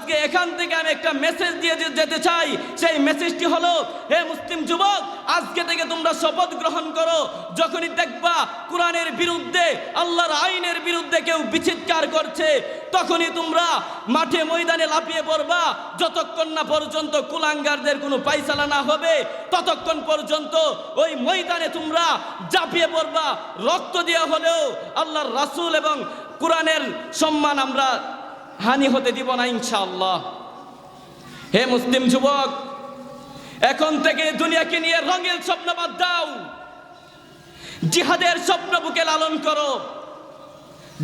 আজকে এখান থেকে আমি একটা মেসেজ দিয়ে যেতে চাই। সেই মেসেজটি হলো, হে মুসলিম যুবক, আজকে থেকে তোমরা শপথ গ্রহণ করো, যখনই দেখবা কোরআনের বিরুদ্ধে, আল্লাহর আইনের বিরুদ্ধে কেউ বিচিৎকার করছে, তখনই তোমরা মাঠে ময়দানে লাফিয়ে পড়বা। যতক্ষণ না পর্যন্ত কুলাঙ্গারদের কোনো ফায়সালা না হবে, ততক্ষণ পর্যন্ত ওই ময়দানে তোমরা ঝাঁপিয়ে পড়বা। রক্ত দেওয়া হলেও আল্লাহর রাসূল এবং কোরআনের সম্মান আমরা হানি হতে দিব না ইনশাআল্লাহ। হে মুসলিম যুবক, এখন থেকে দুনিয়াকে নিয়ে রঙের স্বপ্ন বাদ দাও, জিহাদের স্বপ্ন বুকে লালন করো,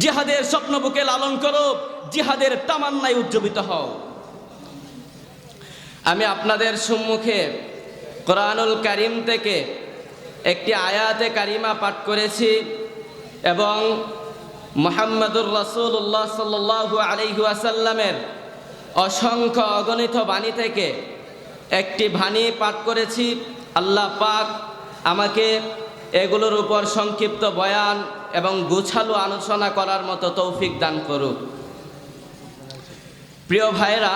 জিহাদের স্বপ্ন বুকে লালন করো, জিহাদের তামান্নায় উজ্জীবিত হও। আমি আপনাদের সম্মুখে কোরআনুল কারীম থেকে একটি আয়াতে কারিমা পাঠ করেছি এবং মুহাম্মদুর রাসূলুল্লাহ সাল্লাল্লাহু আলাইহি ওয়াসাল্লামের অসংখ্য অগণিত বাণী থেকে একটি বাণী পাঠ করেছি। আল্লাহ পাক আমাকে এগুলোর উপর সংক্ষিপ্ত বয়ান এবং গোছালো আলোচনা করার মতো তৌফিক দান করুক। প্রিয় ভাইরা,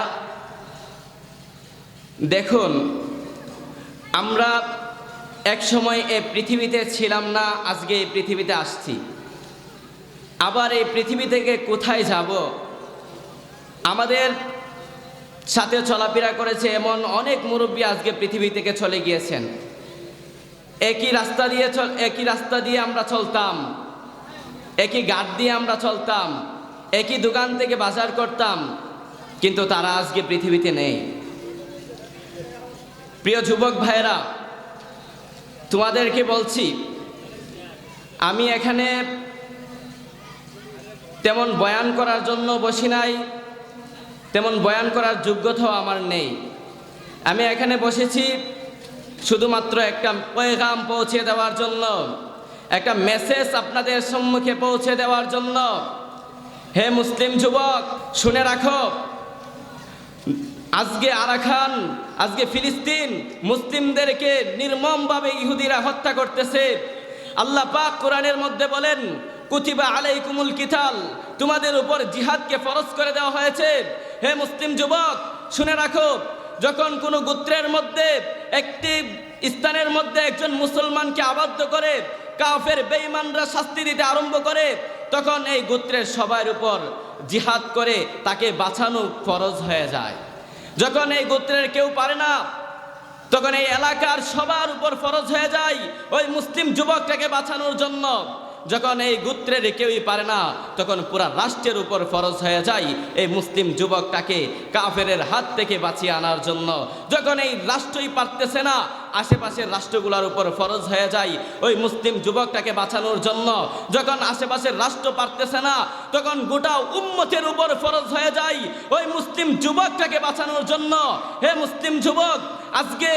দেখুন, আমরা এক সময় এই পৃথিবীতে ছিলাম না, আজকে এই পৃথিবীতে আসছি। আবার এই পৃথিবী থেকে কোথায় যাব? আমাদের সাথে চলাফেরা করেছে এমন অনেক মুরব্বী আজকে পৃথিবী থেকে চলে গিয়েছেন। একই রাস্তা দিয়ে আমরা চলতাম, একই ঘাট দিয়ে আমরা চলতাম, একই দোকান থেকে বাজার করতাম, কিন্তু তারা আজকে পৃথিবীতে নেই। প্রিয় যুবক ভাইরা, তোমাদেরকে বলছি, আমি এখানে তেমন বয়ান করার জন্য বসি নাই, তেমন বয়ান করার যোগ্যতাও আমার নেই। আমি এখানে বসেছি শুধুমাত্র একটা পয়গাম পৌঁছে দেওয়ার জন্য, একটা মেসেজ আপনাদের সম্মুখে পৌঁছে দেওয়ার জন্য। হে মুসলিম যুবক, শুনে রাখো, আজকে আরাকান, আজকে ফিলিস্তিন, মুসলিমদেরকে নির্মমভাবে ইহুদিরা হত্যা করতেছে। আল্লাহ পাক কোরআনের মধ্যে বলেন, কুতিবা আলাইকুমুল কিতাল, তোমাদের উপর জিহাদকে ফরজ করে দেওয়া হয়েছে। হে মুসলিম যুবক, শুনে রাখো, যখন কোনো গোত্রের মধ্যে, একটি স্থানের মধ্যে একজন মুসলমানকে আবদ্ধ করে কাফের বেঈমানরা শাস্তি দিতে আরম্ভ করে, তখন এই গোত্রের সবার উপর জিহাদ করে তাকে বাঁচানো ফরজ হয়ে যায়। যখন এই গোত্রের কেউ পারে না, তখন এই এলাকার সবার উপর ফরজ হয়ে যায় ওই মুসলিম যুবকটাকে বাঁচানোর জন্য। যখন এই গোত্রের কেউই পারে না, তখন পুরা রাষ্ট্রের উপর ফরজ হয়ে যায় এই মুসলিম যুবকটাকে কাফেরের হাত থেকে বাঁচিয়ে আনার জন্য। যখন এই রাষ্ট্রই পারতেছে না, আশেপাশের রাষ্ট্রগুলোর উপর ফরজ হয়ে যায় ওই মুসলিম যুবকটাকে বাঁচানোর জন্য। যখন আশেপাশের রাষ্ট্র পারতেছে না, তখন গোটা উম্মতের উপর ফরজ হয়ে যায় ওই মুসলিম যুবকটাকে বাঁচানোর জন্য। হে মুসলিম যুবক, আজকে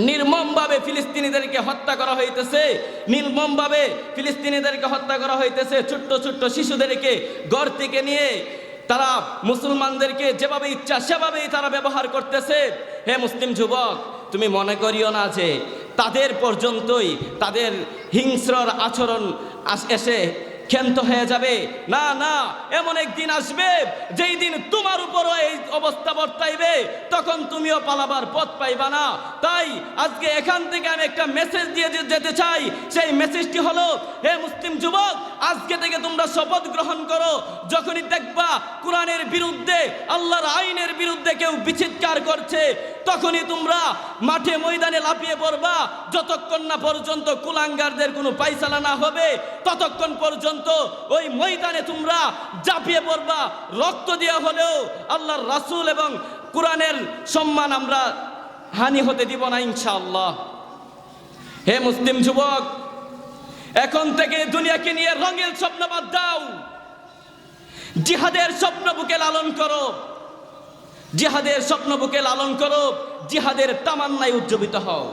নির্মমভাবে ফিলিস্তিনিদেরকে হত্যা করা হইতেছে, নির্মমভাবে ফিলিস্তিনিদেরকে হত্যা করা হইতেছে। ছোট্ট ছোট্ট শিশুদেরকে ঘর থেকে নিয়ে তারা মুসলমানদেরকে যেভাবে ইচ্ছা সেভাবেই তারা ব্যবহার করতেছে। হে মুসলিম যুবক, তুমি মনে করিও না যে তাদের পর্যন্তই তাদের হিংস্র আচরণ এসে ক্ষান্ত হয়ে যাবে। না না, এমন একদিন আসবে যেই দিন তোমার উপরও এই অবস্থা বর্তাইবে, তখন তুমিও পালাবার পথ পাইবা না। তাই আজকে এখান থেকে আমি একটা মেসেজ দিয়ে যেতে চাই। সেই মেসেজটি হলো, হে মুসলিম যুবক, আজকে থেকে তোমরা শপথ গ্রহণ করো, যখনই দেখবা কোরআনের বিরুদ্ধে, আল্লাহর আইনের বিরুদ্ধে কেউ বিচিৎকার করছে, তখনই তোমরা মাঠে ময়দানে লাফিয়ে পড়বা। যতক্ষণ না পর্যন্ত কুলাঙ্গারদের কোনো ফায়সালা না হবে, ততক্ষণ পর্যন্ত ওই ময়দানে তোমরা ঝাঁপিয়ে পড়বা। রক্ত দেওয়া হলেও আল্লাহর রাসূল এবং কোরআনের সম্মান আমরা হানি হতে দিব না ইনশাআল্লাহ। হে মুসলিম যুবক, এখন থেকে দুনিয়াকে নিয়ে রঙের স্বপ্ন বাদ দাও, জিহাদের স্বপ্ন বুকে লালন করো, জিহাদের স্বপ্ন বুকে লালন করো, জিহাদের তামান্নায় উজ্জীবিত হও।